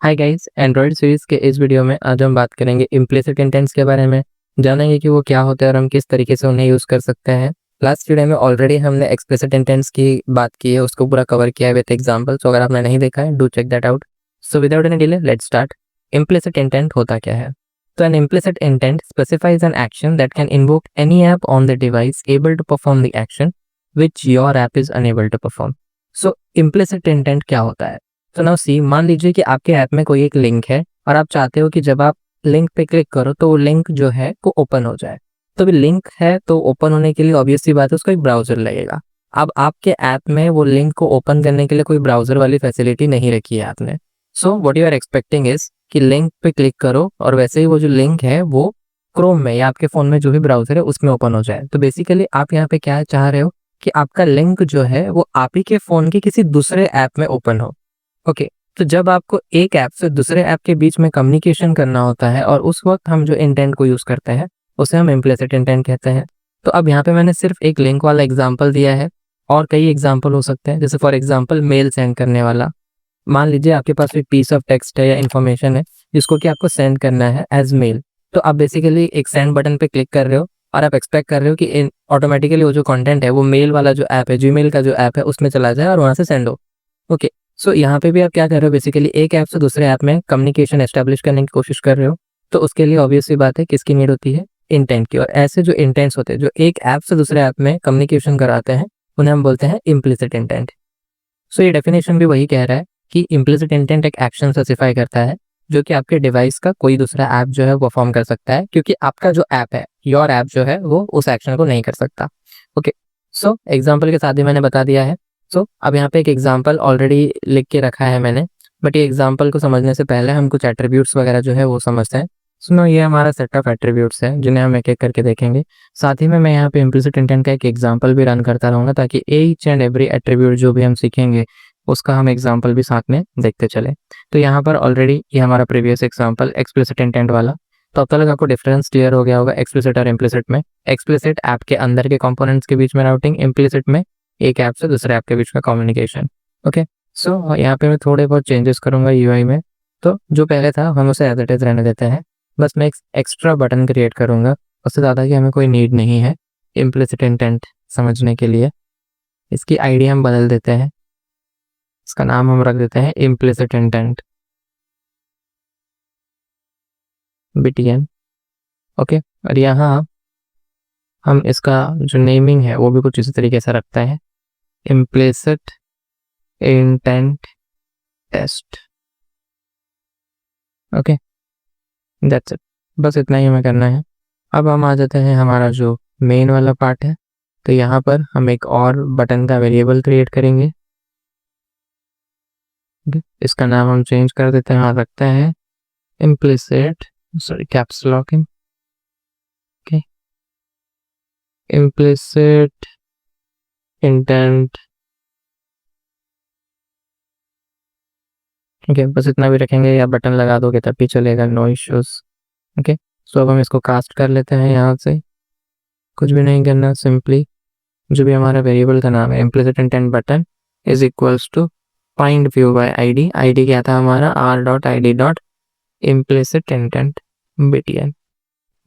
Hi guys, Android series के इस video में आज हम बात करेंगे इम्प्लिसिट इंटेंट्स के बारे में। जानेंगे कि वो क्या होते हैं और हम किस तरीके से उन्हें यूज़ कर सकते हैं। लास्ट वीडियो में ऑलरेडी हमने एक्सप्लिसिट इंटेंट्स की बात की है, उसको पूरा कवर किया है विद एग्जांपल। सो अगर आपने नहीं देखा है, do check that out. So without any delay let's start. Implicit intent होता क्या है? तो an implicit intent specifies an action that can invoke any app on the device able to perform the action which your app is unable to perform. So implicit intent क्या होता है? तो now see, मान लीजिए कि आपके app में कोई एक लिंक है और आप चाहते हो कि जब आप लिंक पे क्लिक करो तो वो लिंक जो है वो ओपन हो जाए। तो भी लिंक है तो ओपन होने के लिए ऑब्वियस सी बात है, उसको एक ब्राउजर लगेगा। अब आपके ऐप में वो लिंक को ओपन करने के लिए कोई ब्राउजर वाली फैसिलिटी नहीं रखी है आपने। So what you are expecting is कि लिंक पे क्लिक करो और वैसे ही वो जो लिंक है वो क्रोम में या आपके फोन में जो भी ब्राउजर है उसमें ओपन हो जाए। तो बेसिकली आप यहाँ पे क्या चाह रहे हो कि आपका लिंक जो है वो आप ही के फोन के किसी दूसरे ऐप में ओपन हो। ओके, तो जब आपको एक ऐप से दूसरे ऐप के बीच में कम्युनिकेशन करना होता है और उस वक्त हम जो इंटेंट को यूज करते हैं उसे हम इम्प्लिसिट इंटेंट कहते हैं। तो अब यहाँ पे मैंने सिर्फ एक लिंक वाला एग्जांपल दिया है और कई एग्जांपल हो सकते हैं, जैसे फॉर एग्जांपल मेल सेंड करने वाला। मान लीजिए आपके पास एक पीस ऑफ टेक्स्ट है या इन्फॉर्मेशन है जिसको कि आपको सेंड करना है एज मेल। तो आप बेसिकली एक सेंड बटन पे क्लिक कर रहे हो और आप एक्सपेक्ट कर रहे हो कि ऑटोमेटिकली वो जो कंटेंट है वो मेल वाला जो ऐप है, जीमेल का जो ऐप है, उसमें चला जाए और वहां से सेंड हो। ओके, सो यहाँ पे भी आप क्या कर रहे हो, बेसिकली एक ऐप से दूसरे ऐप में कम्युनिकेशन एस्टेब्लिश करने की कोशिश कर रहे हो। तो उसके लिए ऑब्वियस सी बात है किसकी नीड होती है, इंटेंट की। और ऐसे जो इंटेंट्स होते हैं जो एक ऐप से दूसरे ऐप में कम्युनिकेशन कराते हैं उन्हें हम बोलते हैं इम्प्लिसिट इंटेंट। सो ये डेफिनेशन भी वही कह रहा है कि इम्प्लिसिट इंटेंट एक एक्शन स्पेसिफाई करता है जो कि आपके डिवाइस का कोई दूसरा ऐप जो है परफॉर्म कर सकता है, क्योंकि आपका जो ऐप है, योर ऐप जो है, वो उस एक्शन को नहीं कर सकता। ओके, सो एग्जाम्पल के साथ ही मैंने बता दिया है। सो अब यहाँ पे एक एग्जाम्पल ऑलरेडी लिख के रखा है मैंने, बट ये एग्जाम्पल को समझने से पहले हम कुछ एट्रीब्यूट्स वगैरह जो है वो समझते हैं। सुनो, ये हमारा सेट ऑफ एट्रीब्यूट्स है जिन्हें हम एक एक करके देखेंगे। साथ ही में मैं यहाँ पे इम्प्लिसिट इंटेंट का एक एग्जाम्पल भी रन करता रहूँगा ताकि ईच एंड एवरी एट्रीब्यूट जो भी हम सीखेंगे उसका हम एग्जाम्पल भी साथ में देखते चले। तो यहाँ पर ऑलरेडी ये हमारा प्रीवियस एग्जाम्पल एक्सप्लिसिट इंटेंट वाला। तो अब तक आपको डिफरेंस क्लियर हो गया होगा एक्सप्लिसिट और इम्प्लिसिट में। एक्सप्लिसिट ऐप के अंदर के कंपोनेंट्स के बीच में राउटिंग, इम्प्लिसिट में एक ऐप से दूसरे ऐप के बीच में कम्युनिकेशन। ओके, सो यहाँ पे मैं थोड़े बहुत चेंजेस करूंगा यूआई में। तो जो पहले था हम उसे एज इट इज रहने देते हैं, बस मैं एक एक्स्ट्रा बटन क्रिएट करूंगा, उससे ज़्यादा की हमें कोई नीड नहीं है इम्प्लिसिट इंटेंट समझने के लिए। इसकी आईडी हम बदल देते हैं, इसका नाम हम रख देते हैं इम्प्लिसिट इंटेंट BTN। ओके, और यहाँ हम इसका जो नेमिंग है वो भी कुछ इसी तरीके से रखते हैं, implicit intent test. Okay, that's it, बस इतना ही हमें करना है। अब हम आ जाते हैं हमारा जो मेन वाला पार्ट है। तो यहाँ पर हम एक और बटन का वेरिएबल क्रिएट करेंगे। इसका नाम हम चेंज कर देते हैं और रखते हैं implicit, sorry caps lock in, okay, implicit intent. Okay, बस इतना भी रखेंगे, या बटन लगा दोगे तब भी चलेगा, नो इश्यूज। ओके, सो अब हम इसको कास्ट कर लेते हैं यहाँ से। कुछ भी नहीं करना, सिंपली जो भी हमारा वेरिएबल का नाम है implicit intent button is equals to find view by ID. ID क्या था हमारा, r.id.implicit इंटेंट BTN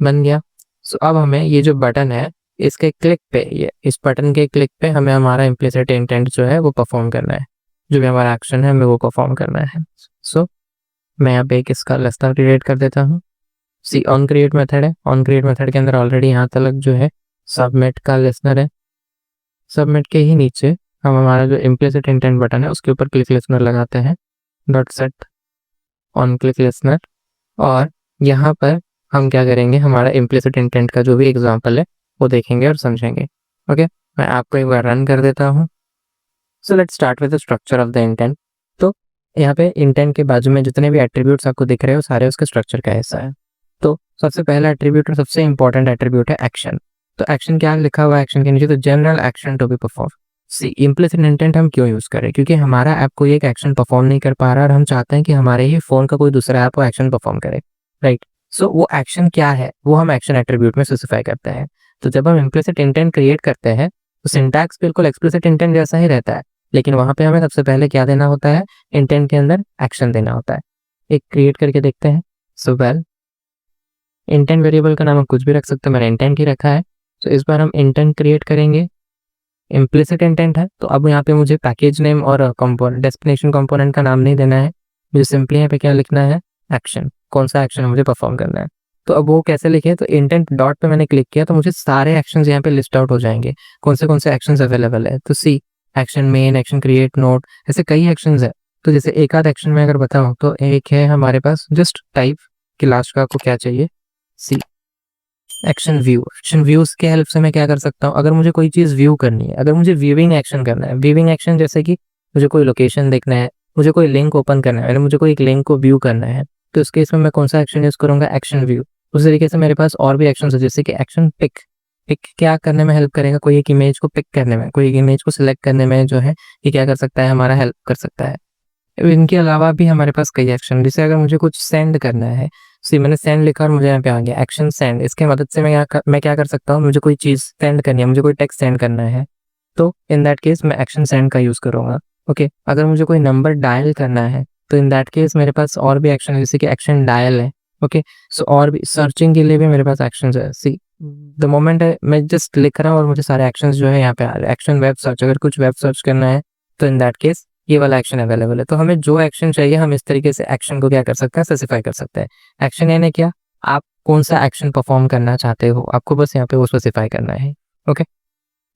बन गया। सो अब हमें ये जो बटन है इसके क्लिक पे, ये इस बटन के क्लिक पे हमें हमारा इम्प्लिसिट इंटेंट जो है वो परफॉर्म करना है, जो भी हमारा एक्शन है हमें वो परफॉर्म करना है। सो मैं यहाँ पे एक इसका लिस्टर क्रिएट कर देता हूँ। सी ऑन क्रिएट मेथड है, ऑन क्रिएट मेथड के अंदर ऑलरेडी यहाँ तक जो है सबमिट का लिस्नर है। सबमिट के ही नीचे हम हमारा जो इम्प्लिसिट इंटेंट बटन है उसके ऊपर क्लिक लिस्नर लगाते हैं, dot set on click listener. और यहाँ पर हम क्या करेंगे, हमारा इम्प्लिसिट इंटेंट का जो भी एग्जांपल है वो देखेंगे और समझेंगे। ओके, मैं आपको एक बार रन कर देता हूँ। So let's start with the structure of the intent. तो यहाँ पे इंटेंट के बाजू में जितने भी एट्रीब्यूट्स आपको दिख रहे हो सारे उसके स्ट्रक्चर का हिस्सा है। तो सबसे पहला एट्रीब्यूट और सबसे इंपॉर्टेंट एट्रीब्यूट है एक्शन। तो एक्शन क्या लिखा हुआ है एक्शन के नीचे, तो general action to be perform. See implicit intent हम क्यों यूज करें, क्योंकि हमारा ऐप कोई एक एक्शन परफॉर्म नहीं कर पा रहा और हम चाहते हैं कि हमारे ही फोन का कोई दूसरा ऐप वो एक्शन परफॉर्म करे, राइट। सो वो एक्शन क्या है वो हम एक्शन एट्रीब्यूट में स्पेसिफाई करते हैं। तो जब हम इम्प्लिसिट इंटेंट क्रिएट करते हैं तो सिंटैक्स बिल्कुल एक्सप्लिसिट इंटेंट जैसा ही रहता है, लेकिन वहां पे हमें सबसे पहले क्या देना होता है, इंटेंट के अंदर एक्शन देना होता है। एक क्रिएट करके देखते हैं। सो वेल, इंटेंट वेरिएबल का नाम हम कुछ भी रख सकते हैं, मैंने इंटेंट ही रखा है। तो इस बार हम इंटेंट क्रिएट करेंगे, इम्प्लिसिट इंटेंट है। तो अब यहाँ पे मुझे पैकेज नेम और कंपोनेंट डेस्टिनेशन कंपोनेंट का नाम नहीं देना है, मुझे सिंपली यहाँ पे क्या लिखना है, एक्शन, कौन सा एक्शन मुझे परफॉर्म करना है। तो अब वो कैसे लिखे, तो इंटेंट डॉट पे मैंने क्लिक किया तो मुझे सारे एक्शंस यहाँ पे लिस्ट आउट हो जाएंगे, कौन से एक्शंस अवेलेबल है। तो see, action main, action create, note, ऐसे कई एक्शंस है। तो जैसे एक आध एक्शन में अगर बताऊं तो एक है हमारे पास जस्ट टाइप की लास्ट का आपको क्या चाहिए, सी, एक्शन व्यू। एक्शन व्यूज के हेल्प से मैं क्या कर सकता हूँ, अगर मुझे कोई चीज व्यू करनी है, अगर मुझे व्यूइंग एक्शन करना है, व्यूइंग एक्शन जैसे कि मुझे कोई लोकेशन देखना है, मुझे कोई लिंक ओपन करना है, मुझे कोई एक लिंक को व्यू करना है, तो इस केस में मैं कौन सा एक्शन यूज करूंगा, एक्शन व्यू। उस तरीके से मेरे पास और भी एक्शन है, जैसे कि एक्शन पिक। पिक क्या करने में हेल्प करेगा, कोई एक इमेज को पिक करने में, कोई एक इमेज को सिलेक्ट करने में जो है ये क्या कर सकता है, हमारा हेल्प कर सकता है। इनके अलावा भी हमारे पास कई एक्शन, जैसे अगर मुझे कुछ सेंड करना है, सी मैंने सेंड लिखा और मुझे यहाँ पे आ गया एक्शन सेंड। इसके मदद से मैं क्या कर सकता हूँ, मुझे कोई चीज़ सेंड करनी है, मुझे कोई टेक्स्ट सेंड करना है, तो इन दैट केस मैं एक्शन सेंड का यूज़ करूँगा। ओके, अगर मुझे कोई नंबर डायल करना है तो इन दैट केस मेरे पास और भी एक्शन है, जैसे कि एक्शन डायल है। ओके, सो और भी सर्चिंग के लिए भी मेरे पास एक्शन है। सी, द मोमेंट मैं जस्ट लिख रहा हूँ और मुझे सारे एक्शन जो है यहाँ पे आ रहे हैं। एक्शन वेब सर्च, अगर कुछ वेब सर्च करना है तो इन दैट केस ये वाला एक्शन अवेलेबल है। तो हमें जो एक्शन चाहिए हम इस तरीके से एक्शन को क्या कर सकते हैं, स्पेसिफाई कर सकते हैं। एक्शन यानी क्या, आप कौन सा एक्शन परफॉर्म करना चाहते हो, आपको बस यहाँ पे वो स्पेसिफाई करना है। ओके,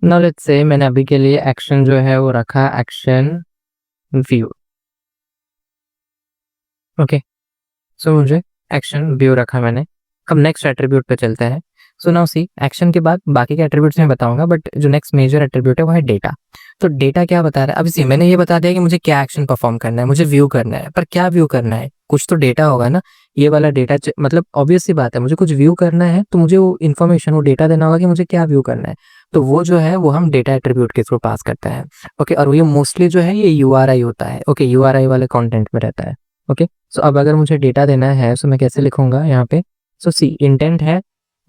नाउ लेट्स से मैंने अभी के लिए एक्शन जो है वो रखा एक्शन व्यू। ओके, सो मुझे एक्शन व्यू रखा मैंने। अब नेक्स्ट एट्रीब्यूट पे चलते हैं। सो नाउ सी, एक्शन के बाद बाकी के एट्रीब्यूट्स मैं बताऊंगा, बट जो नेक्स्ट मेजर एट्रीब्यूट है वो है डेटा। तो डेटा क्या बता रहा है, अभी सी मैंने ये बता दिया कि मुझे क्या एक्शन परफॉर्म करना है, मुझे व्यू करना है, पर क्या व्यू करना है, कुछ तो डेटा होगा ना। ये वाला डेटा मतलब ऑब्वियस सी बात है, मुझे कुछ व्यू करना है तो मुझे वो इन्फॉर्मेशन, वो डेटा देना होगा कि मुझे क्या व्यू करना है। तो वो जो है वो हम डेटा एट्रीब्यूट के थ्रू पास करते हैं। ओके, और ये मोस्टली जो है ये यूआरआई होता है। ओके, यूआरआई वाले कॉन्टेंट में रहता है। ओके, सो अब अगर मुझे डेटा देना है तो मैं कैसे लिखूंगा यहाँ पे, सो सी, इंटेंट है,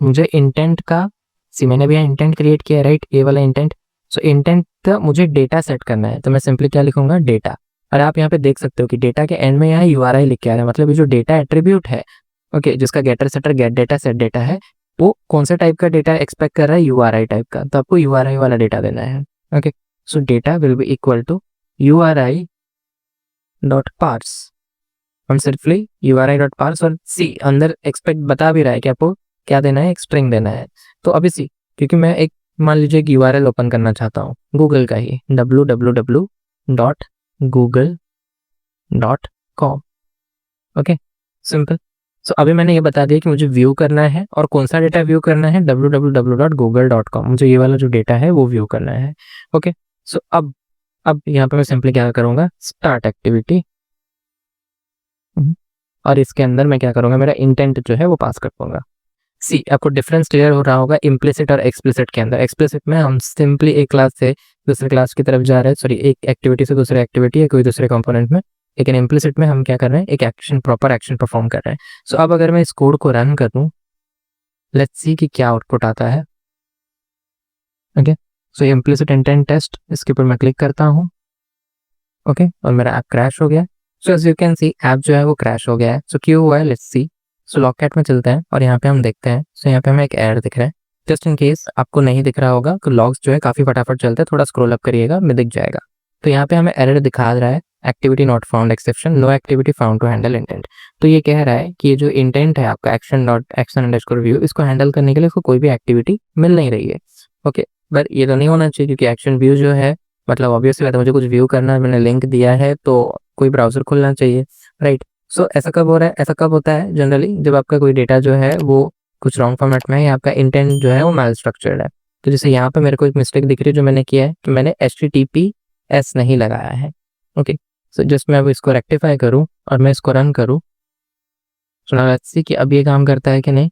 मुझे इंटेंट का, सी मैंने भी इंटेंट क्रिएट किया, राइट, ये वाला इंटेंट। सो इंटेंट मुझे डेटा सेट करना है, तो मैं सिंपली क्या लिखूंगा, डेटा। और आप यहाँ पे देख सकते हो कि डेटा के एंड में यहाँ यूआरआई लिख के आ रहा है, मतलब ये जो डेटा एट्रीब्यूट है, ओके, जिसका getter setter get data set data है, वो कौन सा टाइप का डेटा एक्सपेक्ट कर रहा है, यूआरआई टाइप का। तो आपको यूआरआई वाला डेटा देना है। Okay, so data will be equal to URI dot parse, हम सिर्फली यूआरआई डॉट पार्स, और सी अंदर एक्सपेक्ट बता भी रहा है कि आपको क्या देना है, एक स्ट्रिंग देना है। तो अभी सी, क्योंकि मैं एक, मान लीजिए एक यूआरएल ओपन करना चाहता हूँ गूगल का ही, www.google.com। Okay, simple. सो अभी मैंने ये बता दिया कि मुझे व्यू करना है, और कौन सा डेटा व्यू करना है, www.google.com, मुझे ये वाला जो डेटा है वो व्यू करना है। ओके, सो अब यहाँ पे मैं सिंपली क्या करूँगा, स्टार्ट एक्टिविटी, और इसके अंदर मैं क्या करूँगा, मेरा इंटेंट जो है वो पास कर दूंगा। सी, आपको डिफरेंस क्लियर हो रहा होगा इम्प्लिसिट और एक्सप्लिसिट के अंदर। एक्सप्लिसिट में हम सिंपली एक क्लास से दूसरे क्लास की तरफ जा रहे हैं, सॉरी, एक एक्टिविटी से दूसरे एक्टिविटी या कोई दूसरे कंपोनेंट में। लेकिन इम्प्लिसिट में हम क्या कर रहे हैं, एक एक्शन, प्रॉपर एक्शन परफॉर्म कर रहे हैं। सो अब अगर मैं इस कोड को रन कर दूं, लेट्स सी कि क्या आउटपुट आता है। ओके, सो इम्प्लिसिट इंटेंट टेस्ट, इसके ऊपर मैं क्लिक करता हूँ। ओके, और मेरा ऐप क्रैश हो गया। So as you can see, app जो है वो क्रैश हो गया है। सो क्यों हुआ है, लेट्स सी। सो लॉगकैट में चलते हैं और यहाँ पे हम देखते हैं। सो यहाँ पे हमें एक एरर दिख रहा है। जस्ट इन केस आपको नहीं दिख रहा होगा तो लॉग्स जो है काफ़ी फटाफट चलते हैं, थोड़ा स्क्रॉल अप करिएगा, में दिख जाएगा। तो यहाँ पे हमें एरर दिखा रहा है, activity not found exception, no activity found to handle intent. तो ये कह रहा है कि ये जो इंटेंट है आपका एक्शन व्यू, इसको हैंडल करने के लिए इसको कोई भी एक्टिविटी मिल नहीं रही है। ओके, बट ये तो नहीं होना चाहिए, क्योंकि एक्शन व्यू जो है, मतलब ऑब्वियसली बात है, मुझे कुछ व्यू करना है, मैंने लिंक दिया है तो कोई ब्राउजर खुलना चाहिए, राइट। सो ऐसा कब हो रहा है, ऐसा कब होता है जनरली, जब आपका कोई डेटा जो है वो कुछ रॉन्ग फॉर्मेट में है, या आपका इंटेंट जो है वो मैल स्ट्रक्चर्ड है। तो जैसे यहाँ पे मेरे को एक मिस्टेक दिख रही है जो मैंने किया है, कि मैंने HTTPS नहीं लगाया है। ओके, सो जस्ट मैं अब इसको रेक्टिफाई करूँ और मैं इसको रन करूँ। सो नाउ लेट्स सी कि अब ये काम करता है कि नहीं।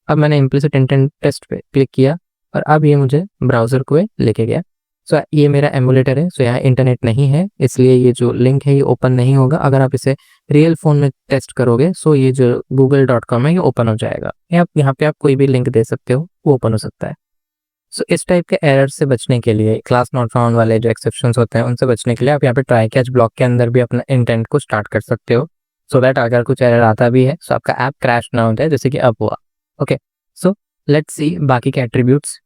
अब मैंने इम्प्लिसिट इंटेंट टेस्ट पे क्लिक किया और अब ये मुझे ब्राउजर को लेके गया। सो ये मेरा एमुलेटर है, सो यहाँ इंटरनेट नहीं है, इसलिए ये जो लिंक है ये ओपन नहीं होगा। अगर आप इसे रियल फोन में टेस्ट करोगे सो ये जो google.com है ये ओपन हो जाएगा। यहाँ पे आप कोई भी लिंक दे सकते हो, वो ओपन हो सकता है। सो इस टाइप के एरर से बचने के लिए, क्लास नॉट फाउंड वाले जो एक्सेप्शंस होते हैं उनसे बचने के लिए, आप यहाँ पे ट्राई कैच ब्लॉक के अंदर भी अपना इंटेंट को स्टार्ट कर सकते हो। सो दैट अगर कुछ एरर आता भी है तो आपका ऐप क्रैश ना हो जाए, जैसे कि अब हुआ। ओके, सो लेट्स सी बाकी के एट्रीब्यूट्स।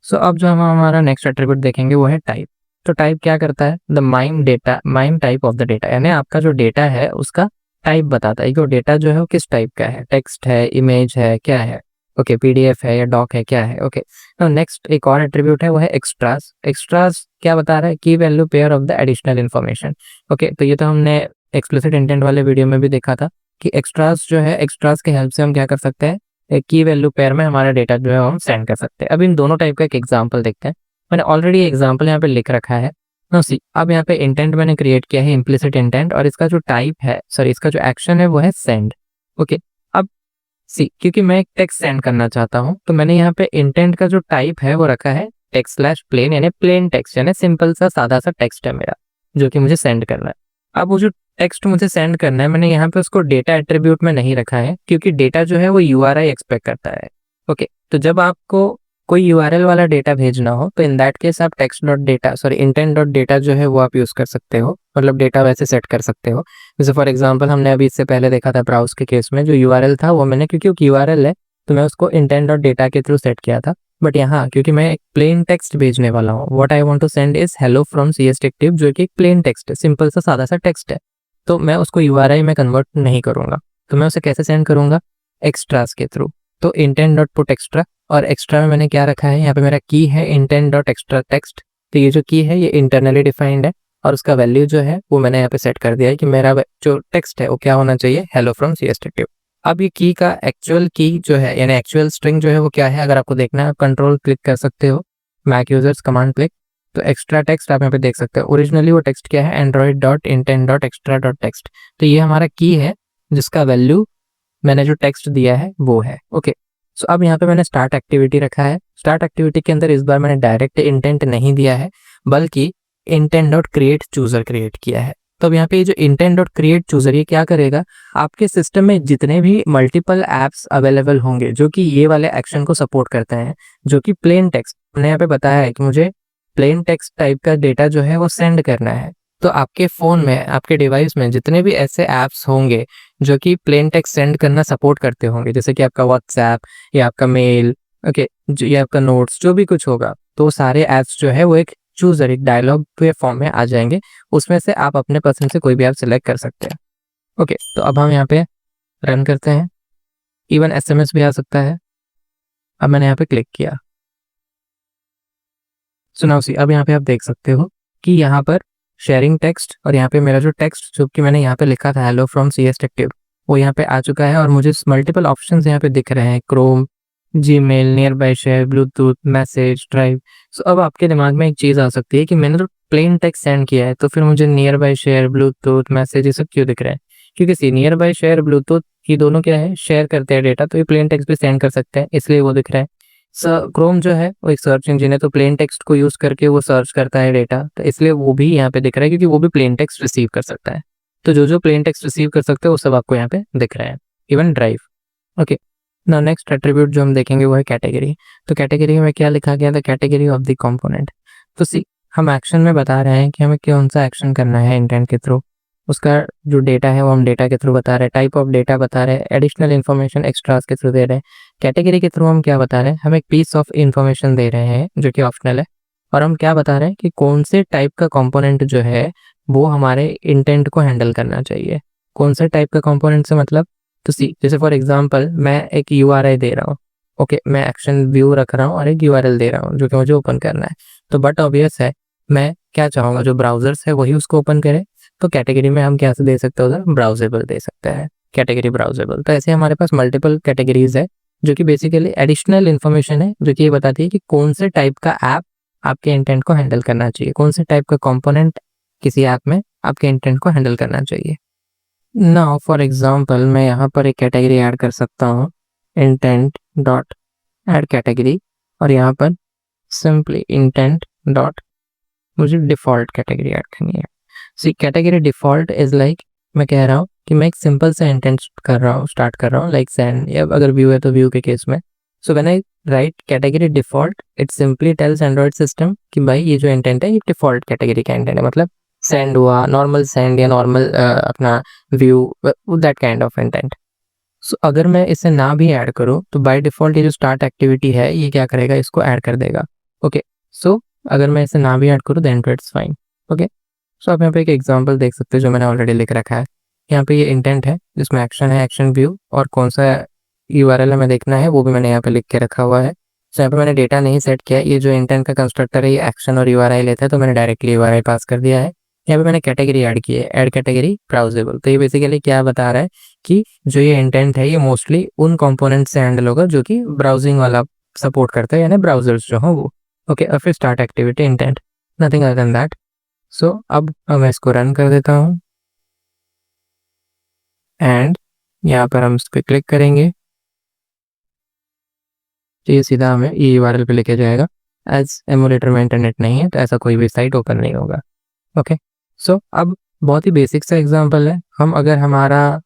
सो अब जो हम हमारा नेक्स्ट एट्रीब्यूट देखेंगे वो है टाइप। तो टाइप क्या करता है, the mime type of the data, यानी आपका जो डेटा है उसका टाइप बताता है कि वो डेटा जो है वो किस टाइप का है, टेक्स्ट है, इमेज है, क्या है। ओके, पीडीएफ है या डॉक है, क्या है। ओके, नेक्स्ट एक और एट्रीब्यूट है वो है एक्स्ट्रास। एक्स्ट्रास क्या बता रहा है, की value pair of the additional information. Okay, तो ये तो हमने एक्सप्लिसिट इंटेंट वाले वीडियो में भी देखा था कि एक्स्ट्रास जो है, एक्स्ट्रास के हेल्प से हम क्या कर सकते हैं, एक की वैल्यू पेयर में हमारा डेटा जो है हम सेंड कर सकते हैं। अब इन दोनों टाइप का एक एग्जांपल देखते हैं। मैंने ऑलरेडी एग्जांपल यहाँ पे लिख रखा है। सी अब यहाँ पे इंटेंट मैंने क्रिएट किया है, इम्प्लिसिट इंटेंट, और इसका जो टाइप है, सॉरी इसका जो एक्शन है वो है सेंड। ओके, अब सी क्योंकि मैं एक टेक्स्ट सेंड करना चाहता हूँ तो मैंने यहाँ पे इंटेंट का जो टाइप है वो रखा है टेक्स्ट स्लैश प्लेन, यानी प्लेन टेक्स्ट, यानी सिंपल सा सादा सा टेक्स्ट है मेरा जो कि मुझे सेंड करना है। अब वो जो टेक्स्ट मुझे सेंड करना है, मैंने यहाँ पे उसको डेटा एट्रीब्यूट में नहीं रखा है क्योंकि डेटा जो है वो यूआरआई एक्सपेक्ट करता है। ओके, तो जब आपको कोई यूआरएल वाला डेटा भेजना हो तो इन दैट केस आप text dot data sorry intent dot data जो है वो आप यूज कर सकते हो, मतलब डेटा वैसे सेट कर सकते हो। जैसे फॉर एग्जांपल हमने अभी इससे पहले देखा था ब्राउज के केस में, जो यूआरएल था वो मैंने, क्योंकि यूआरएल है तो मैं उसको इंटेंट डॉट डेटा के थ्रू सेट किया था। बट यहाँ क्योंकि मैं एक प्लेन टेक्स्ट भेजने वाला हूँ, what I want to send is hello from CS टेक्टिव, जो कि एक प्लेन टेक्स्ट है, सिंपल सा सादा सा टेक्स्ट है, तो मैं उसको यूआरआई में कन्वर्ट नहीं करूंगा। तो मैं उसे कैसे सेंड करूंगा, एक्स्ट्रास के थ्रू। तो इंटेंट डॉट पुट एक्स्ट्रा, और एक्स्ट्रा में मैंने क्या रखा है, यहाँ पे मेरा की है इंटेंट डॉट एक्स्ट्रा टेक्स्ट। तो ये जो की है ये इंटरनली डिफाइंड है और उसका वैल्यू जो है वो मैंने यहाँ पे सेट कर दिया है कि मेरा जो टेक्स्ट है वो क्या होना चाहिए, हेलो फ्रॉम CS टेक्टिव। अब ये की का एक्चुअल की जो है, यानी एक्चुअल स्ट्रिंग जो है वो क्या है, अगर आपको देखना है आप कंट्रोल क्लिक कर सकते हो, मैक यूजर्स कमांड क्लिक, तो एक्स्ट्रा टेक्स्ट आप यहाँ पे देख सकते हो। ओरिजिनली वो टेक्स्ट क्या है, Android dot intent dot extra dot text. तो ये हमारा की है जिसका वैल्यू मैंने जो टेक्स्ट दिया है वो है। ओके, सो अब यहाँ पे मैंने स्टार्ट एक्टिविटी रखा है। स्टार्ट एक्टिविटी के अंदर इस बार मैंने डायरेक्ट इंटेंट नहीं दिया है बल्कि intent dot create chooser create किया है। तो अब यहाँ पे जो इंटेंट डॉट क्रिएट चूजर ये क्या करेगा, आपके सिस्टम में जितने भी मल्टीपल एप्स अवेलेबल होंगे जो कि ये वाले एक्शन को सपोर्ट करते हैं, जो कि प्लेन टेक्स्ट, मैंने यहाँ पे बताया है कि मुझे प्लेन टेक्स्ट टाइप का डेटा जो है वो सेंड करना है। तो आपके फ़ोन में, आपके डिवाइस में जितने भी ऐसे ऐप्स होंगे जो कि प्लेन टेक्स्ट सेंड करना सपोर्ट करते होंगे, जैसे कि आपका व्हाट्सएप या आपका मेल, ओके, या आपका नोट्स, जो भी कुछ होगा, तो सारे ऐप्स जो है वो एक चूजर, एक डायलॉग के फॉर्म में आ जाएंगे। उसमें से आप अपने पसंद से कोई भी ऐप सेलेक्ट कर सकते हैं। ओके, तो अब हम यहाँ पे रन करते हैं। इवन SMS भी आ सकता है। अब मैंने यहाँ पे क्लिक किया, सुनाओ सी, अब यहाँ पे आप देख सकते हो कि यहाँ पर शेयरिंग टेक्स्ट, और यहाँ पे मेरा जो टेक्स्ट जो कि मैंने यहाँ पे लिखा था हेलो फ्रॉम CS टेक्टिव, वो यहाँ पे आ चुका है और मुझे मल्टीपल ऑप्शंस यहाँ पे दिख रहे हैं, Chrome, Gmail, nearby share, Bluetooth, message, drive. So अब आपके दिमाग में एक चीज़ आ सकती है कि मैंने तो प्लेन टेक्स्ट सेंड किया है तो फिर मुझे near by share, Bluetooth, message ये सब क्यों दिख रहे हैं, क्योंकि नियर बाय शेयर, ब्लूटूथ ये दोनों क्या है, शेयर करते हैं डेटा, तो ये प्लेन टेक्स्ट भी सेंड कर सकते हैं, इसलिए वो दिख रहा है। क्रोम जो है वो एक सर्च इंजन है, तो प्लेन टेक्स्ट को यूज करके वो सर्च करता है डेटा, तो इसलिए वो भी यहाँ पे दिख रहा है क्योंकि वो भी प्लेन टेक्स्ट रिसीव कर सकता है। तो जो जो प्लेन टेक्स्ट रिसीव कर सकते हैं वो सब आपको यहाँ पे दिख रहा है, इवन ड्राइव। ओके, ना नेक्स्ट एट्रीब्यूट जो हम देखेंगे वो है कैटेगरी। तो कैटेगरी में क्या लिखा गया था, कैटेगरी ऑफ द कंपोनेंट। तो सी हम एक्शन में बता रहे हैं कि हमें कौन सा एक्शन करना है इंटेंट के थ्रू, उसका जो डेटा है वो हम डेटा के थ्रू बता रहे हैं, टाइप ऑफ डेटा बता रहे हैं, एडिशनल इन्फॉर्मेशन एक्स्ट्रास के थ्रू दे रहे हैं। कैटेगरी के थ्रू हम क्या बता रहे हैं, हम एक पीस ऑफ इन्फॉर्मेशन दे रहे हैं जो कि ऑप्शनल है, और हम क्या बता रहे हैं कि कौन से टाइप का कंपोनेंट जो है वो हमारे इंटेंट को हैंडल करना चाहिए। कौन से टाइप का कंपोनेंट से मतलब, तो सी जैसे फॉर एग्जांपल मैं एक URI दे रहा हूँ, ओके, मैं एक्शन व्यू रख रहा हूँ और एक URL दे रहा हूँ जो कि मुझे ओपन करना है, तो बट ऑब्वियस है मैं क्या चाहूँगा, जो ब्राउजर्स है वही उसको ओपन करे, तो कैटेगरी में हम क्या से दे सकते हैं, उधर ब्राउजेबल दे सकते हैं, कैटेगरी ब्राउजेबल। तो ऐसे हमारे पास मल्टीपल कैटेगरीज है जो कि बेसिकली एडिशनल इन्फॉर्मेशन है जो कि ये बताती है कि कौन से टाइप का ऐप आपके इंटेंट को हैंडल करना चाहिए, कौन से टाइप का कंपोनेंट किसी ऐप में आपके इंटेंट को हैंडल करना चाहिए। नाउ फॉर एग्जांपल मैं यहाँ पर एक कैटेगरी ऐड कर सकता हूँ, इंटेंट डॉट ऐड कैटेगरी, और यहाँ पर सिंपली इंटेंट डॉट मुझे डिफॉल्ट कैटेगरी ऐड करनी है। सी कैटेगरी डिफॉल्ट इज लाइक, मैं कह रहा हूँ कि मैं एक सिंपल सा इंटेंट कर रहा हूँ, स्टार्ट कर रहा हूँ, लाइक सेंड, या अगर व्यू है तो व्यू के केस में। So when I write category default, it simply tells Android system कि भाई ये जो इंटेंट है ये डिफॉल्ट कैटेगरी का इंटेंट है, मतलब सेंड हुआ, नॉर्मल सेंड या नॉर्मल अपना view, that kind of intent. So अगर मैं इसे ना भी ऐड करूँ तो बाय डिफ़ॉल्ट ये जो स्टार्ट एक्टिविटी है ये क्या करेगा, इसको ऐड कर देगा। ओके, सो अगर मैं इसे ना भी ऐड करूँ देन इट्स फाइन। ओके, सो आप यहाँ पे एक एग्जांपल देख सकते हो जो मैंने ऑलरेडी लिख रखा है। यहाँ पे ये इंटेंट है जिसमें एक्शन है, एक्शन व्यू, और कौन सा यूआरएल हमें देखना है वो भी मैंने यहाँ पे लिख के रखा हुआ है। सो यहाँ पे मैंने डेटा नहीं सेट किया, ये जो इंटेंट का कंस्ट्रक्टर है ये एक्शन और यूआरएल लेता है, तो मैंने डायरेक्टली यूआरएल पास कर दिया है। यहाँ पे मैंने कैटेगरी ऐड की है, ऐड कैटेगरी ब्राउजेबल। तो ये बेसिकली क्या बता रहा है कि जो ये इंटेंट है ये मोस्टली उन कंपोनेंट से हैंडल होगा जो कि ब्राउजिंग वाला सपोर्ट करता है, यानी ब्राउजर्स जो हो वो। ओके, और फिर start activity intent, nothing other than that. So अब मैं इसको रन कर देता हूँ एंड यहाँ पर हम इस पर क्लिक करेंगे तो ये सीधा हमें ई यूआरएल पे लेके जाएगा। एज एमुलेटर में इंटरनेट नहीं है तो ऐसा कोई भी साइट ओपन नहीं होगा। ओके, सो अब बहुत ही बेसिक सा एग्जांपल है। हम अगर हमारा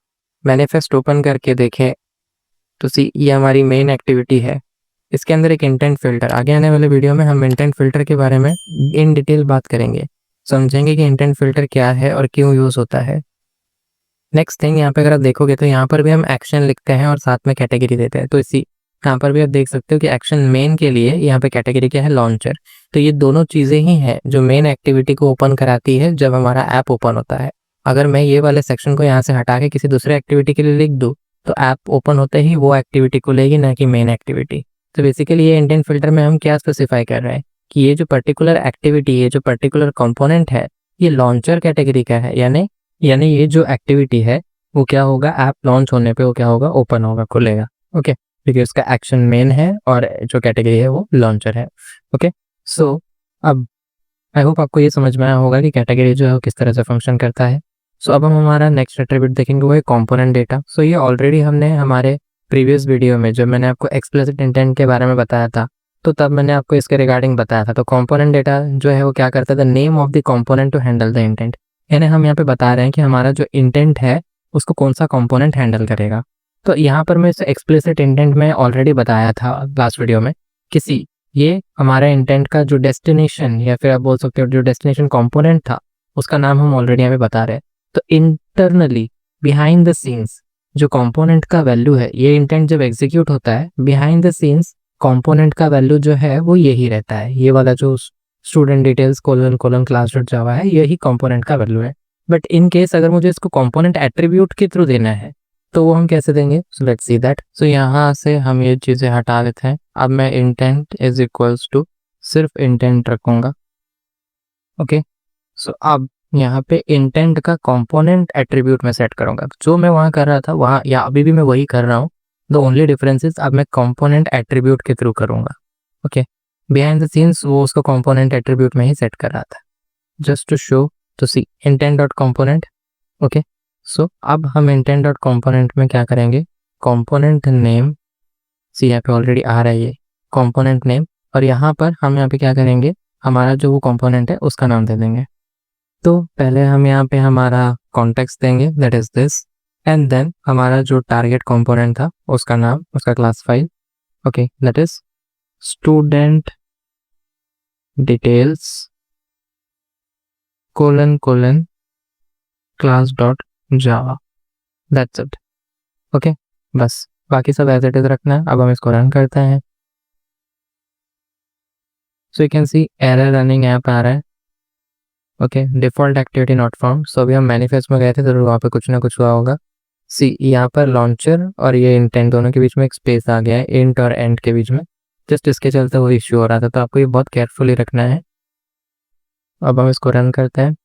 मैनिफेस्ट ओपन करके देखें तो ये हमारी मेन एक्टिविटी है। इसके अंदर एक इंटेंट फिल्टर, आगे आने वाले वीडियो में हम इंटेंट फिल्टर के बारे में इन डिटेल बात करेंगे, समझेंगे कि इंटेंट फिल्टर क्या है और क्यों यूज़ होता है। नेक्स्ट थिंग, यहाँ पे अगर आप देखोगे तो यहाँ पर भी हम एक्शन लिखते हैं और साथ में कैटेगरी देते हैं। तो इसी यहाँ पर भी आप देख सकते हो कि एक्शन मेन के लिए यहाँ पे कैटेगरी क्या है, लॉन्चर। तो ये दोनों चीज़ें ही हैं जो मेन एक्टिविटी को ओपन कराती है जब हमारा ऐप ओपन होता है। अगर मैं ये वाले सेक्शन को यहाँ से हटा के किसी दूसरे एक्टिविटी के लिए लिख दूँ तो ऐप ओपन होते ही वो एक्टिविटी को लेगी, ना कि मेन एक्टिविटी। तो बेसिकली ये इंटेंट फिल्टर में हम क्या स्पेसिफाई कर रहे हैं कि ये जो पर्टिकुलर एक्टिविटी, ये जो पर्टिकुलर कंपोनेंट है ये लॉन्चर कैटेगरी का है, यानी ये जो एक्टिविटी है वो क्या होगा, ऐप लॉन्च होने पे वो क्या होगा, ओपन होगा, खुलेगा। ओके, क्योंकि उसका एक्शन मेन है और जो कैटेगरी है वो लॉन्चर है। ओके, सो अब आई होप आपको ये समझ में आया होगा कि कैटेगरी जो है वो किस तरह से फंक्शन करता है। सो अब हम हमारा नेक्स्ट एट्रीब्यूट देखेंगे, वो है कंपोनेंट डेटा। सो ये ऑलरेडी हमने हमारे प्रीवियस वीडियो में जब मैंने आपको एक्सप्लिसिट इंटेंट के बारे में बताया था तो तब मैंने आपको इसके रिगार्डिंग बताया था। तो कंपोनेंट डेटा जो है वो क्या करता है, the name of the component to handle the intent, यानी हम यहाँ पे बता रहे हैं कि हमारा जो इंटेंट है उसको कौन सा कंपोनेंट हैंडल करेगा। तो यहाँ पर मैं इसे एक्सप्लिसिट इंटेंट में ऑलरेडी बताया था लास्ट वीडियो में, ये हमारा इंटेंट का जो डेस्टिनेशन या फिर आप बोल सकते हो जो डेस्टिनेशन कंपोनेंट था उसका नाम हम ऑलरेडी यहाँ पे बता रहे हैं। तो इंटरनली बिहाइंड द सीन्स जो कंपोनेंट का वैल्यू है, ये इंटेंट जब एग्जीक्यूट होता है बिहाइंड द सीन्स कंपोनेंट का वैल्यू जो है वो यही रहता है। ये वाला जो student details colon class dot जावा है यही कंपोनेंट का वैल्यू है। बट इन केस अगर मुझे इसको कंपोनेंट एट्रीब्यूट के थ्रू देना है तो वो हम कैसे देंगे, सो लेट्स सी दैट। सो यहाँ से हम ये चीज़ें हटा देते हैं। अब मैं इंटेंट इज इक्वल्स टू सिर्फ इंटेंट रखूँगा। ओके, सो अब यहाँ पे इंटेंट का कंपोनेंट एट्रीब्यूट में सेट करूँगा। जो मैं वहाँ कर रहा था वहाँ या अभी भी मैं वही कर रहा हूँ। द ओनली डिफरेंस इज अब मैं कंपोनेंट एट्रीब्यूट के थ्रू करूँगा। ओके, बिहाइंड द सीन्स वो उसको कंपोनेंट एट्रीब्यूट में ही सेट कर रहा था जस्ट टू शो। तो see intent dot component. Okay, so अब हम इंटेंट डॉट कंपोनेंट में क्या करेंगे, कंपोनेंट नेम, सी यहाँ पे ऑलरेडी आ रहा है ये कंपोनेंट नेम, और यहाँ पर हम यहाँ पे क्या करेंगे, हमारा जो वो कंपोनेंट है उसका नाम दे देंगे। तो पहले हम यहाँ पे हमारा कॉन्टेक्स्ट देंगे, that is this, and then हमारा जो टारगेट कंपोनेंट था उसका नाम, उसका class file, okay, that is student details colon class dot Java, that's it. Okay, बस बाकी सब एज इट इज रखना है। अब हम इसको रन करते हैं। So you can see error running app आ रहा है। Okay, default activity not found. So अभी हम मैनिफेस्ट में गए थे तो वहाँ पे कुछ ना कुछ हुआ होगा। सी यहाँ पर लॉन्चर और ये इंटेंट दोनों के बीच में एक स्पेस आ गया है, इंट और एंड के बीच में, जस्ट इसके चलते वो इश्यू हो रहा था। तो आपको ये बहुत केयरफुली रखना है। अब हम इसको रन करते हैं।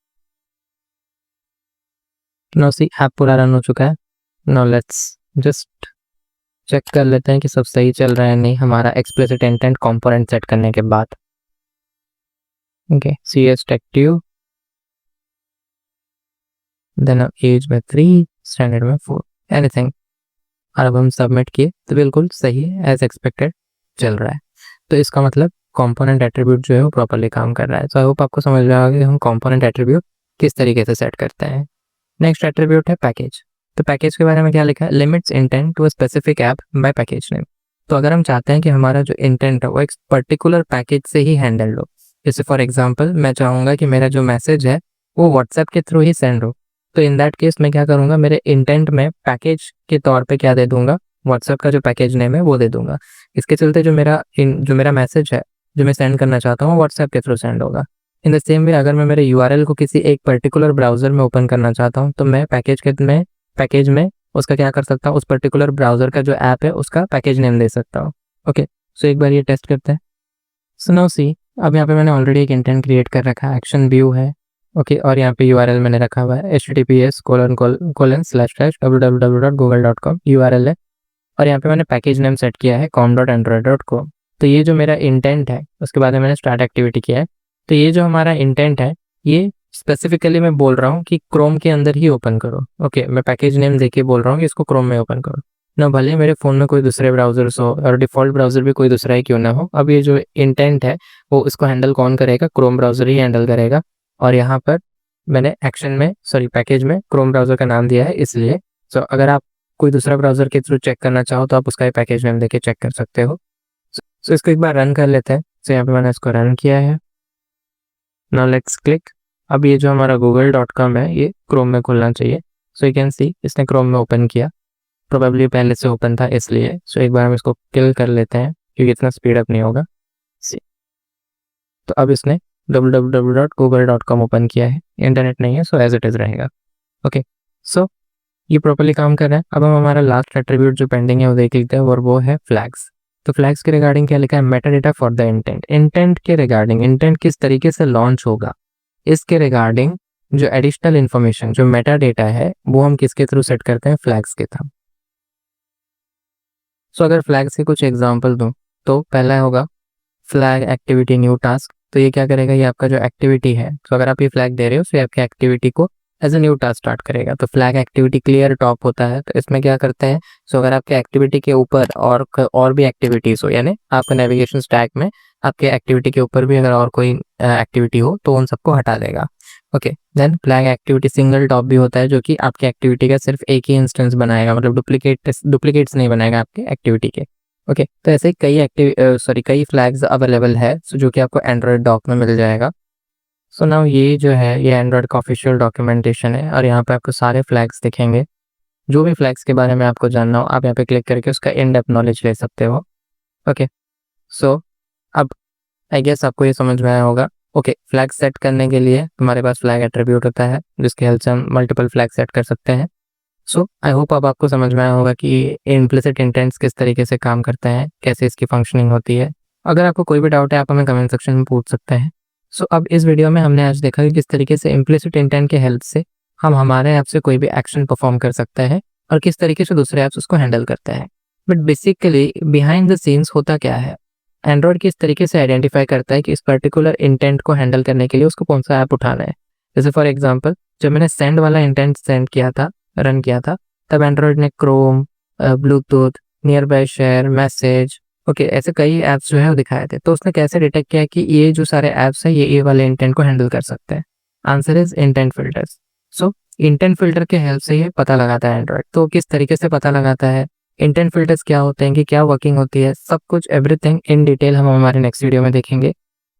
नो सी ऐप पूरा रन हो चुका है। नो लेट्स जस्ट चेक कर लेते हैं कि सब सही चल रहा है नहीं हमारा एक्सप्लिसिट इंटेंट कंपोनेंट सेट करने के बाद। ओके, सी एस टेक्टिव, देन एज में 3, स्टैंडर्ड में 4, एनीथिंग। और अब हम सबमिट किए तो बिल्कुल सही है, एज एक्सपेक्टेड चल रहा है। तो इसका मतलब कंपोनेंट एट्रीब्यूट जो है वो प्रॉपर्ली काम कर रहा है। तो आई होप आपको समझ में आ गया कि हम कंपोनेंट एट्रीब्यूट किस तरीके से सेट करते हैं। नेक्स्ट एट्रीब्यूट है पैकेज। तो पैकेज के बारे में क्या लिखा है, limits intent to a specific app by package name. तो अगर हम चाहते हैं कि हमारा जो इंटेंट है वो एक पर्टिकुलर पैकेज से ही हैंडल हो, जैसे फॉर एग्जांपल मैं चाहूँगा कि मेरा जो मैसेज है वो व्हाट्सएप के थ्रू ही सेंड हो। तो इन दैट केस मैं क्या करूँगा, मेरे इंटेंट में पैकेज के तौर पे क्या दे दूँगा, व्हाट्सएप का जो पैकेज नेम है वो दे दूँगा। इसके चलते जो मेरा मैसेज है जो मैं सेंड करना चाहता हूँ व्हाट्सएप के थ्रू सेंड होगा। इन द सेम वे अगर मैं मेरे यूआरएल को किसी एक पर्टिकुलर ब्राउज़र में ओपन करना चाहता हूँ तो मैं पैकेज में उसका क्या कर सकता हूँ, उस पर्टिकुलर ब्राउज़र का जो ऐप है उसका पैकेज नेम दे सकता हूँ। ओके, सो एक बार ये टेस्ट करते हैं। सो नाउ सी, अब यहाँ पे मैंने ऑलरेडी एक इंटेंट क्रिएट कर रखा है, एक्शन व्यू है। ओके, और यहाँ पे यूआरएल मैंने रखा हुआ है https://www.google.com यूआरएल है, और यहाँ पे मैंने पैकेज नेम सेट किया है com.android.com। तो ये जो मेरा इंटेंट है उसके बाद में मैंने स्टार्ट एक्टिविटी किया है। तो ये जो हमारा इंटेंट है ये स्पेसिफिकली मैं बोल रहा हूँ कि क्रोम के अंदर ही ओपन करो। ओके, मैं पैकेज नेम देके बोल रहा हूँ कि इसको क्रोम में ओपन करो ना, भले मेरे फ़ोन में कोई दूसरे ब्राउजर्स हो और डिफ़ॉल्ट ब्राउज़र भी कोई दूसरा ही क्यों ना हो। अब ये जो इंटेंट है वो इसको हैंडल कौन करेगा, क्रोम ब्राउज़र ही हैंडल करेगा। और यहाँ पर मैंने पैकेज में क्रोम ब्राउज़र का नाम दिया है इसलिए। सो अगर आप कोई दूसरा ब्राउज़र के थ्रू चेक करना चाहो तो आप उसका ही पैकेज नेम देके चेक कर सकते हो। सो इसको एक बार रन कर लेते हैं। सो यहाँ पे मैंने इसको रन किया है। Now let's click. अब ये जो हमारा google.com है ये क्रोम में खुलना चाहिए। सो यू कैन सी इसने क्रोम में ओपन किया, प्रोबेबली पहले से ओपन था इसलिए। सो एक बार हम इसको किल कर लेते हैं क्योंकि इतना स्पीड अप नहीं होगा। तो अब इसने www.google.com ओपन किया है, इंटरनेट नहीं है सो एज इट इज़ रहेगा। ओके, सो ये प्रॉपर्ली काम कर रहा है। अब हम हमारा लास्ट एट्रीब्यूट जो पेंडिंग है वो देख लेते हैं और वो है फ्लैग्स। तो फ्लैग्स के रिगार्डिंग क्या लिखा है, Meta data for the intent. Intent के रिगार्डिंग, इंटेंट किस तरीके से लॉन्च होगा इसके रिगार्डिंग जो एडिशनल इन्फॉर्मेशन जो मेटा डेटा है वो हम किसके थ्रू सेट करते हैं, फ्लैग्स के थ्रू। सो अगर फ्लैग्स के कुछ एग्जांपल दूं तो पहला होगा फ्लैग एक्टिविटी न्यू टास्क। तो ये क्या करेगा, ये आपका जो एक्टिविटी है, तो अगर आप ये फ्लैग दे रहे हो तो ये आपकी एक्टिविटी को as a new task start करेगा। तो फ्लैग एक्टिविटी क्लियर टॉप होता है, तो इसमें क्या करते हैं, सो अगर आपके एक्टिविटी के ऊपर और भी एक्टिविटीज हो, यानी आपका नेविगेशन स्टैक में आपके एक्टिविटी के ऊपर भी अगर और कोई एक्टिविटी हो तो उन सबको हटा देगा। Okay, then flag activity single top भी होता है जो कि आपकी एक्टिविटी का सिर्फ एक ही इंस्टेंस बनाएगा, मतलब डुप्लीकेट्स नहीं बनाएगा आपके एक्टिविटी के। ओके, तो ऐसे कई फ्लैग्स अवेलेबल है जो कि आपको एंड्रॉयड डॉक में मिल जाएगा। सो नाउ ये जो है ये एंड्रॉयड का ऑफिशियल डॉक्यूमेंटेशन है और यहाँ पे आपको सारे फ्लैग्स दिखेंगे। जो भी फ्लैग्स के बारे में आपको जानना हो आप यहाँ पे क्लिक करके उसका इन डेप्थ नॉलेज ले सकते हो। ओके, सो अब आई गेस आपको ये समझ में आया होगा। ओके, फ्लैग सेट करने के लिए तुम्हारे पास फ्लैग एट्रीब्यूट होता है जिसकी हेल्प से हम मल्टीपल फ्लैग सेट कर सकते हैं। सो आई होप अब आपको समझ में आया होगा कि इम्प्लिसिट इंटेंट्स किस तरीके से काम करते हैं, कैसे इसकी फंक्शनिंग होती है। अगर आपको कोई भी डाउट है आप हमें कमेंट सेक्शन में पूछ सकते हैं। सो अब इस वीडियो में हमने आज देखा कि किस तरीके से इम्प्लिसिट इंटेंट के हेल्प से हम हमारे ऐप से कोई भी एक्शन परफॉर्म कर सकते हैं और किस तरीके से दूसरे ऐप्स उसको हैंडल करते हैं। But basically behind the scenes होता क्या है, एंड्रॉयड किस तरीके से आइडेंटिफाई करता है कि इस पर्टिकुलर इंटेंट को हैंडल करने के लिए उसको कौन सा ऐप उठाना है। जैसे फॉर एग्जाम्पल जब मैंने सेंड वाला इंटेंट सेंड किया था, रन किया था, तब एंड्रॉयड ने Chrome, Bluetooth, near by share, message, okay, ऐसे कई ऐप्स जो है वो दिखाए थे। तो उसने कैसे डिटेक्ट किया कि ये जो सारे ऐप्स हैं ये वाले इंटेंट को हैंडल कर सकते हैं। Answer is intent filters. So intent filter के हेल्प से ये पता लगाता है एंड्रॉयड। तो किस तरीके से पता लगाता है, इंटेंट फिल्टर्स क्या होते हैं, कि क्या वर्किंग होती है, सब कुछ एवरीथिंग इन डिटेल हम हमारे नेक्स्ट वीडियो में देखेंगे।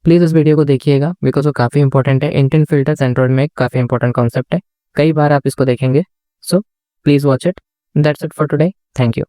प्लीज़ उस वीडियो को देखिएगा बिकॉज वो काफ़ी इंपॉर्टेंट है। इंटेंट फिल्टर्स एंड्रॉयड में काफ़ी इंपॉर्टेंट कॉन्सेप्ट है, कई बार आप इसको देखेंगे। So please watch it. That's it for today. Thank you.